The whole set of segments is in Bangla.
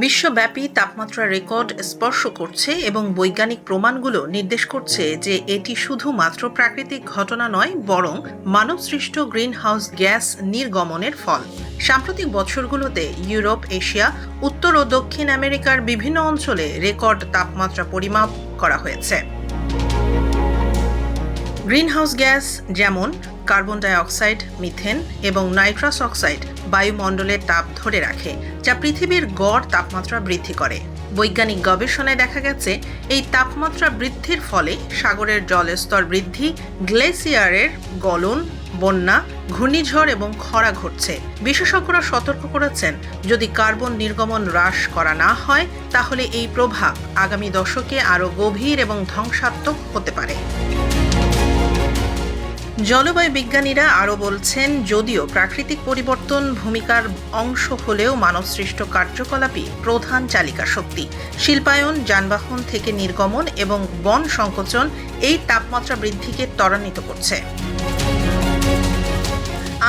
বিশ্বব্যাপী তাপমাত্রা রেকর্ড স্পর্শ করছে এবং বৈজ্ঞানিক প্রমাণগুলো নির্দেশ করছে যে এটি শুধুমাত্র প্রাকৃতিক ঘটনা নয়, বরং মানবসৃষ্ট গ্রিনহাউস গ্যাস নির্গমনের ফল। সাম্প্রতিক বছরগুলোতে ইউরোপ, এশিয়া, উত্তর ও দক্ষিণ আমেরিকার বিভিন্ন অঞ্চলে রেকর্ড তাপমাত্রা পরিমাপ করা হয়েছে। গ্রিনহাউস গ্যাস যেমন কার্বন ডাই অক্সাইড, মিথেন এবং নাইট্রাস অক্সাইড বায়ুমণ্ডলের তাপ ধরে রাখে, যা পৃথিবীর গড় তাপমাত্রা বৃদ্ধি করে। বৈজ্ঞানিক গবেষণায় দেখা গেছে এই তাপমাত্রা বৃদ্ধির ফলে সাগরের জলস্তর বৃদ্ধি, গ্লেসিয়ারের গলন, বন্যা, ঘূর্ণিঝড় এবং খরা ঘটছে। বিশেষজ্ঞরা সতর্ক করেছেন, যদি কার্বন নির্গমন হ্রাস করা না হয় তাহলে এই প্রভাব আগামী দশকে আরও গভীর এবং ধ্বংসাত্মক হতে পারে। জলবায়ু বিজ্ঞানীরা আরও বলছেন, যদিও প্রাকৃতিক পরিবর্তন ভূমিকার অংশ হলেও মানবসৃষ্ট কার্যকলাপই প্রধান চালিকা শক্তি। শিল্পায়ন, যানবাহন থেকে নির্গমন এবং বন সংকোচন এই তাপমাত্রা বৃদ্ধিকে ত্বরান্বিত করছে।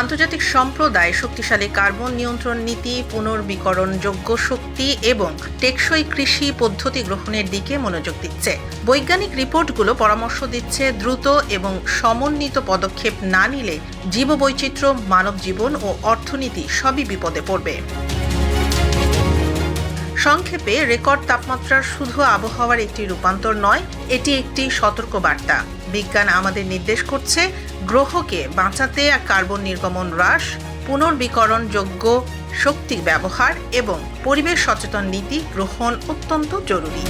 আন্তর্জাতিক সম্প্রদায় শক্তিশালী কার্বন নিয়ন্ত্রণ নীতি, পুনর্বিকরণযোগ্য শক্তি এবং টেকসই কৃষি পদ্ধতি গ্রহণের দিকে মনোযোগ দিচ্ছে। বৈজ্ঞানিক রিপোর্টগুলো পরামর্শ দিচ্ছে, দ্রুত এবং সমন্বিত পদক্ষেপ না নিলে জীববৈচিত্র্য, মানব জীবন ও অর্থনীতি সবই বিপদে পড়বে। সংক্ষেপে, রেকর্ড তাপমাত্রা শুধু আবহাওয়ার একটি রূপান্তর নয়, এটি একটি সতর্কবার্তা। বিজ্ঞান আমাদের নির্দেশ করছে, গ্রহকে বাঁচাতে কার্বন নির্গমন হ্রাস, পুনর্বিকরণযোগ্য শক্তি ব্যবহার এবং পরিবেশ সচেতন নীতি গ্রহণ অত্যন্ত জরুরি।